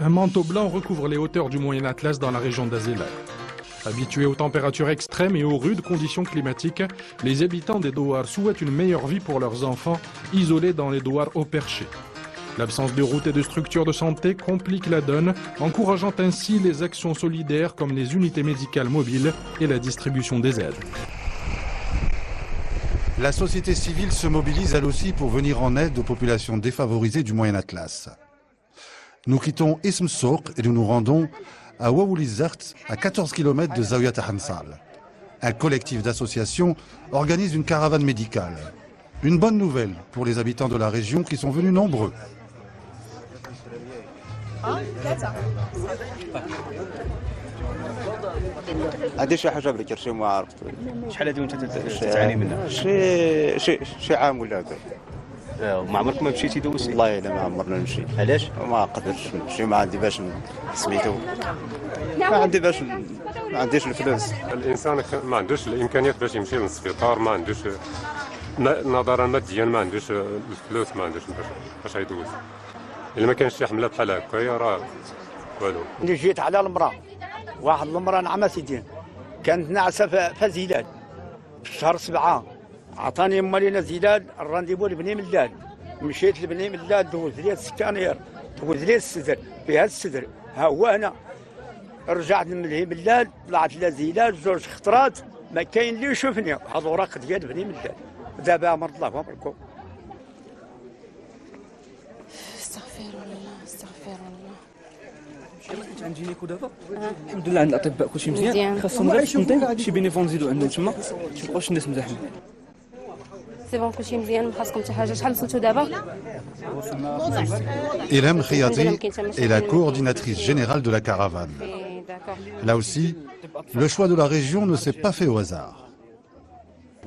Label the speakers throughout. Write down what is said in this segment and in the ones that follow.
Speaker 1: Un manteau blanc recouvre les hauteurs du Moyen Atlas dans la région d'Azélal. Habitués aux températures extrêmes et aux rudes conditions climatiques, les habitants des douars souhaitent une meilleure vie pour leurs enfants, isolés dans les douars au perché. L'absence de routes et de structures de santé complique la donne, encourageant ainsi les actions solidaires comme les unités médicales mobiles et la distribution des aides.
Speaker 2: La société civile se mobilise elle aussi pour venir en aide aux populations défavorisées du Moyen Atlas. Nous quittons Ism Souk et nous nous rendons à Waoulizart, à 14 km de Zawiya Hansal. Un collectif d'associations organise une caravane médicale. Une bonne nouvelle pour les habitants de la région qui sont venus nombreux.
Speaker 3: هذه شي حاجه بلي شي ما عرفت
Speaker 4: شحال هذه وانت تعاني منها
Speaker 3: شي عام ولا هكا
Speaker 4: ما عمرك ما مشيتي دوزتي
Speaker 3: والله الا ما عمرنا نمشي
Speaker 4: علاش
Speaker 3: ما قدرتش نمشي ما عندي باش سميتو ما عندي باش ما عنديش الفلوس
Speaker 5: الانسان ما عندوش الامكانيات باش يمشي للسبيطار ما عندوش نظرا ماديا ما عندوش الفلوس ما عندوش باش يدوز الا ما كانش شي حمله بحال هكايا راه والو
Speaker 6: اللي جيت على المراه واحد المراه نعمه سيدي كانت ناعسه في زيلال في شهر 7 عطاني مالينا زيلال الرانديفو لبني ملال مشيت لبني ملال دوز لي السكانير دوز لي السدر فيها السدر ها هو انا رجعت من ملال طلعت لزيلال زوج خطرات ما كاين اللي يشوفني هذا الوراق ديال بني ملال دابا مرض الله وبركو
Speaker 7: استغفر الله استغفر الله
Speaker 4: كنت عند جينيكو دابا الحمد لله عند الاطباء كلشي مزيان خاصهم غير تنظيم شي بينيفون نزيدو عندهم تما باش مابقاوش الناس مزاحمين
Speaker 7: سي بون كلشي مزيان ما خاصكم حتى حاجه شحال وصلتوا دابا
Speaker 2: Ilham Khiyati est la coordinatrice générale de la caravane. Là aussi, le choix de la région ne s'est pas fait au hasard.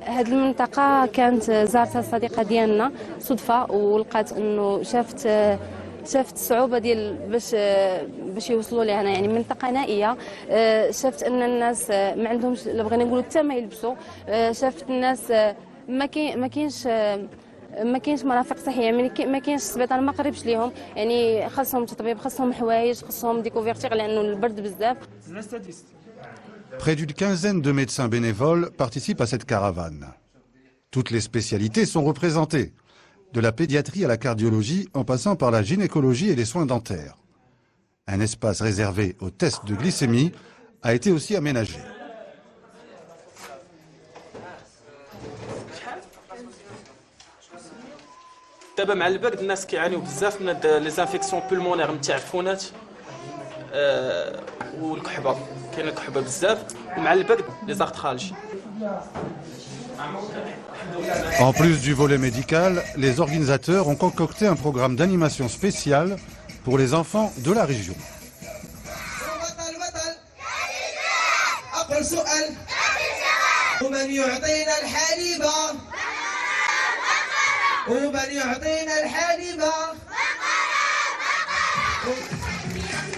Speaker 7: هاد المنطقه كانت زارتها صديقه ديالنا صدفه ولقات انه شافت الصعوبه ديال باش يوصلوا لها هنا يعني منطقه نائيه شافت ان الناس ما عندهمش لا بغينا نقولوا حتى ما يلبسوا شافت الناس ما كاينش مرافق صحيه يعني ما كاينش السبيطار ما قريبش ليهم يعني خاصهم تطبيب خاصهم حوايج خاصهم ديكوفيرتير لانه البرد بزاف.
Speaker 2: Près d'une quinzaine de médecins bénévoles participent à cette caravane. Toutes les spécialités sont représentées, de la pédiatrie à la cardiologie en passant par la gynécologie et les soins dentaires. Un espace réservé aux tests de glycémie a été aussi aménagé.
Speaker 8: دابا مع البرد الناس كيعانيو بزاف من لي زانفيكسيون بولمونير نتاع العفونات والكحبه كاين الكحبه بزاف ومع البرد لي زارترالج.
Speaker 2: En plus du volet médical, les organisateurs ont concocté un programme d'animation spécial pour les enfants de la région.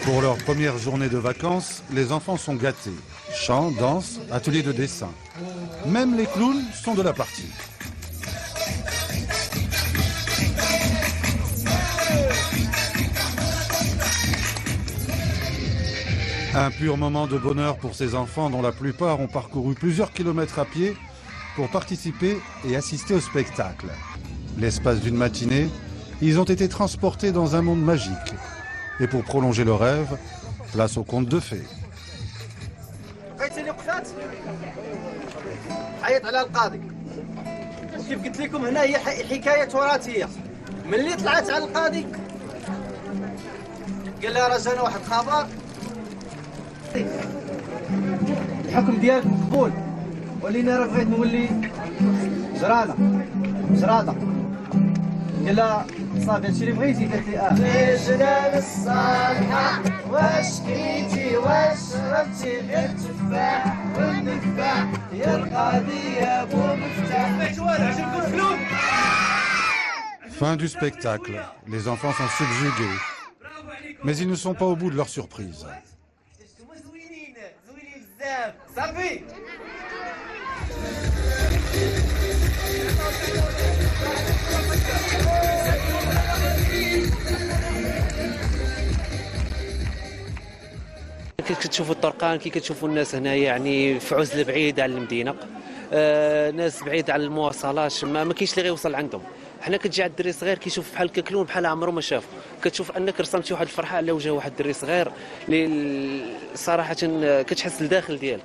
Speaker 2: Pour leur première journée de vacances, les enfants sont gâtés. Chant, danse, ateliers de dessin. Même les clowns sont de la partie. Un pur moment de bonheur pour ces enfants dont la plupart ont parcouru plusieurs kilomètres à pied pour participer et assister au spectacle. L'espace d'une matinée, ils ont été transportés dans un monde magique. Et pour prolonger le rêve, place au conte de fées.
Speaker 6: حيط على القاضي وكيف قلت لكم هنا هي حكايه تراثيه ملي طلعت على القاضي قال لها راه جانا واحد خبر الحكم ديالكم مقبول ولينا راه بغيت نولي جراده قال لها صافي هادشي اللي بغيتي قالت لي جلال الصالحه واش كليتي واش شربتي غير التفاح والنفاح يا القاضي يا ابو مفتاح عجبكم الفلوس.
Speaker 2: Fin du spectacle. Les enfants sont subjugués. Mais ils ne sont pas au bout de leur surprise.
Speaker 9: كتشوفوا الطرقان، كي كتشوفوا الناس هنايا يعني في عزله بعيده على المدينه، ناس بعيده على المواصلات، ما كاينش اللي غيوصل عندهم. حنا كتجي على الدري صغير كيشوف بحال ككلون بحال عمره ما شاف، كتشوف انك رسمتي واحد الفرحه على وجه واحد الدري صغير اللي صراحه كتحس الداخل ديالك.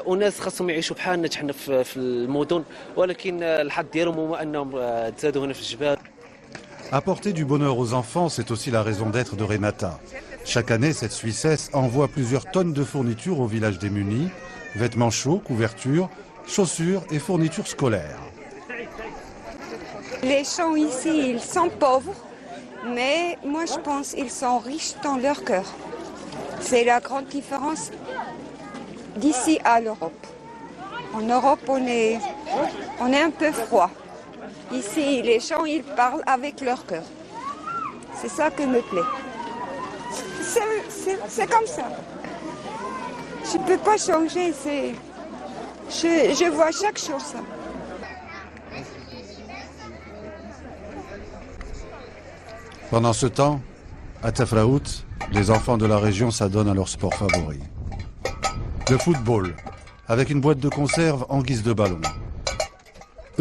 Speaker 9: وناس خاصهم يعيشوا بحالنا حنا في المدن، ولكن الحظ ديالهم هو انهم تزادوا هنا في الجبال.
Speaker 2: Apporter du bonheur aux enfants, c'est aussi la raison d'être de Renata. Chaque année, cette Suissesse envoie plusieurs tonnes de fournitures au village démunis, vêtements chauds, couvertures, chaussures et fournitures scolaires.
Speaker 10: Les gens ici, ils sont pauvres, mais moi je pense qu'ils sont riches dans leur cœur. C'est la grande différence d'ici à l'Europe. En Europe, on est un peu froid. Ici, les gens, ils parlent avec leur cœur. C'est ça qui me plaît. C'est comme ça. Je ne peux pas changer. Je vois chaque chose. Ça.
Speaker 2: Pendant ce temps, à Tafraout, les enfants de la région s'adonnent à leur sport favori. Le football, avec une boîte de conserve en guise de ballon.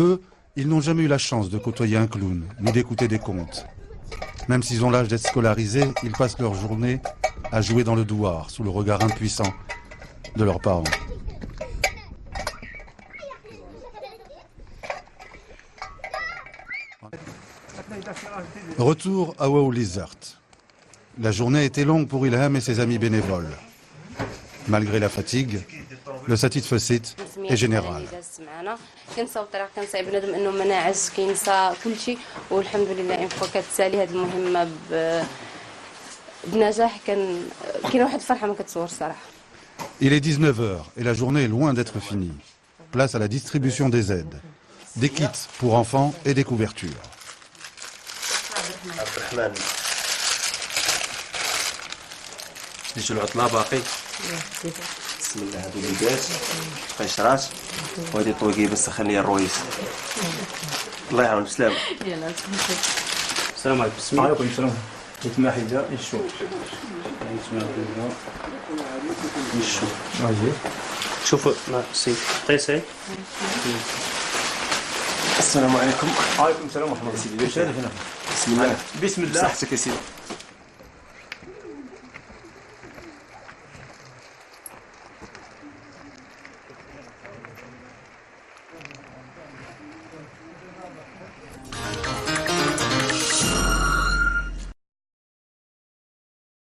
Speaker 2: Eux, ils n'ont jamais eu la chance de côtoyer un clown, ni d'écouter des contes. Même s'ils ont l'âge d'être scolarisés, ils passent leur journée à jouer dans le douar, sous le regard impuissant de leurs parents. Retour à Waoulizart. La journée a été longue pour Ilham et ses amis bénévoles. Malgré la fatigue, le satisfait est général.
Speaker 7: كنسى الطريق كنسى بنادم انه ما ناعس كينسى كل شيء والحمد لله ان فوا كتسالي هذه المهمه بنجاح كاين واحد الفرحه ما كتصور الصراحه.
Speaker 2: Il est 19h et la journée est loin d'être finie. Place à la distribution des aides, des kits pour enfants et des couvertures.
Speaker 11: بسم الله. هذو البيبات قشرات وهذه طويقي بس خليها الرويس. الله يعاون بسلام. السلام عليكم.
Speaker 4: السلام عليكم. السلام يتما حيدا نشوف نشوف شوفوا سي قيسي.
Speaker 11: السلام عليكم.
Speaker 4: وعليكم السلام ورحمه الله.
Speaker 11: بسم الله.
Speaker 4: بسم الله.
Speaker 11: صحتك يا سيدي.